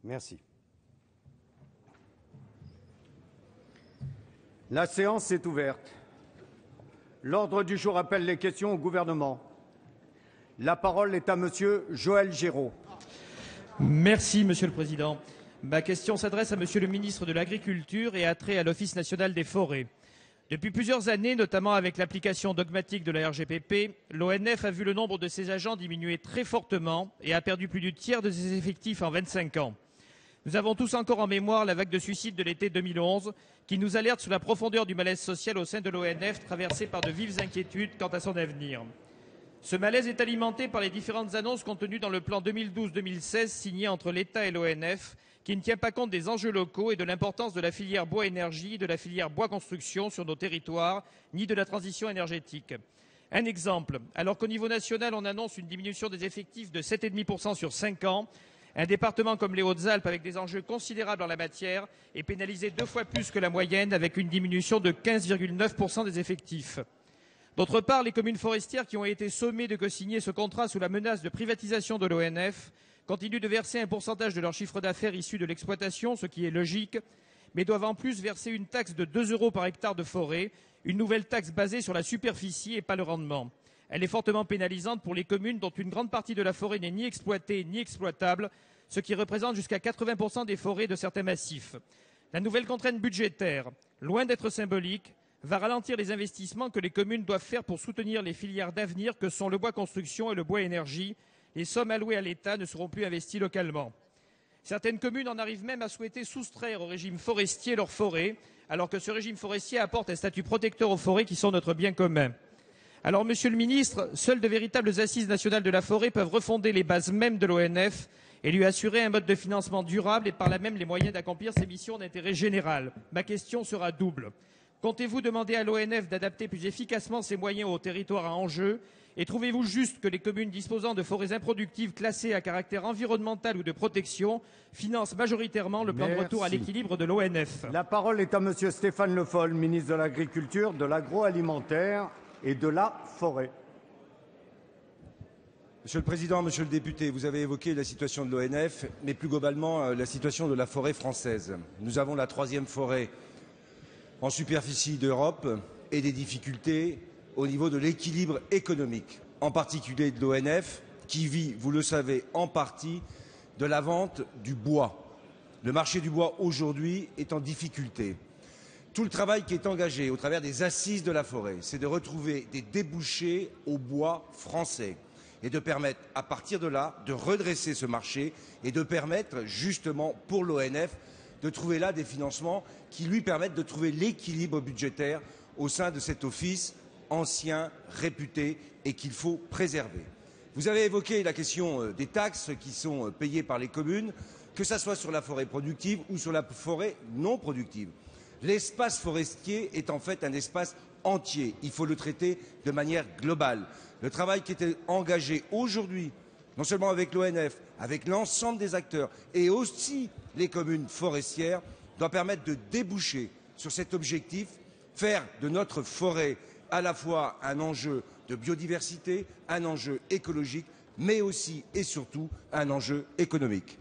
Merci. La séance est ouverte. L'ordre du jour appelle les questions au gouvernement. La parole est à Monsieur Joël Giraud. Merci, Monsieur le Président. Ma question s'adresse à Monsieur le ministre de l'Agriculture et a trait à l'Office national des forêts. Depuis plusieurs années, notamment avec l'application dogmatique de la RGPP, l'ONF a vu le nombre de ses agents diminuer très fortement et a perdu plus du tiers de ses effectifs en 25 ans. Nous avons tous encore en mémoire la vague de suicides de l'été 2011 qui nous alerte sur la profondeur du malaise social au sein de l'ONF, traversé par de vives inquiétudes quant à son avenir. Ce malaise est alimenté par les différentes annonces contenues dans le plan 2012-2016 signé entre l'État et l'ONF, qui ne tient pas compte des enjeux locaux et de l'importance de la filière bois-énergie, de la filière bois-construction sur nos territoires, ni de la transition énergétique. Un exemple, alors qu'au niveau national, on annonce une diminution des effectifs de 7,5% sur 5 ans, un département comme les Hautes-Alpes, avec des enjeux considérables en la matière, est pénalisé 2 fois plus que la moyenne, avec une diminution de 15,9% des effectifs. D'autre part, les communes forestières qui ont été sommées de co-signer ce contrat sous la menace de privatisation de l'ONF continuent de verser un pourcentage de leur chiffre d'affaires issu de l'exploitation, ce qui est logique, mais doivent en plus verser une taxe de 2 € par hectare de forêt, une nouvelle taxe basée sur la superficie et pas le rendement. Elle est fortement pénalisante pour les communes dont une grande partie de la forêt n'est ni exploitée ni exploitable, ce qui représente jusqu'à 80% des forêts de certains massifs. La nouvelle contrainte budgétaire, loin d'être symbolique, va ralentir les investissements que les communes doivent faire pour soutenir les filières d'avenir que sont le bois construction et le bois énergie. Les sommes allouées à l'État ne seront plus investies localement. Certaines communes en arrivent même à souhaiter soustraire au régime forestier leurs forêts, alors que ce régime forestier apporte un statut protecteur aux forêts qui sont notre bien commun. Alors, Monsieur le Ministre, seules de véritables assises nationales de la forêt peuvent refonder les bases mêmes de l'ONF et lui assurer un mode de financement durable et par là même les moyens d'accomplir ses missions d'intérêt général. Ma question sera double. Comptez-vous demander à l'ONF d'adapter plus efficacement ses moyens aux territoires à enjeu? Et trouvez-vous juste que les communes disposant de forêts improductives classées à caractère environnemental ou de protection financent majoritairement le plan de retour à l'équilibre de l'ONF? La parole est à Monsieur Stéphane Le Foll, ministre de l'Agriculture, de l'Agroalimentaire et de la Forêt. Monsieur le Président, Monsieur le député, vous avez évoqué la situation de l'ONF, mais plus globalement la situation de la forêt française. Nous avons la 3e forêt en superficie d'Europe et des difficultés au niveau de l'équilibre économique, en particulier de l'ONF, qui vit, vous le savez, en partie de la vente du bois. Le marché du bois aujourd'hui est en difficulté. Tout le travail qui est engagé au travers des assises de la forêt, c'est de retrouver des débouchés au bois français et de permettre, à partir de là, de redresser ce marché et de permettre justement pour l'ONF de trouver là des financements qui lui permettent de trouver l'équilibre budgétaire au sein de cet office ancien, réputé et qu'il faut préserver. Vous avez évoqué la question des taxes qui sont payées par les communes, que ce soit sur la forêt productive ou sur la forêt non productive. L'espace forestier est en fait un espace entier. Il faut le traiter de manière globale. Le travail qui était engagé aujourd'hui, non seulement avec l'ONF, avec l'ensemble des acteurs et aussi les communes forestières, doit permettre de déboucher sur cet objectif, faire de notre forêt à la fois un enjeu de biodiversité, un enjeu écologique, mais aussi et surtout un enjeu économique.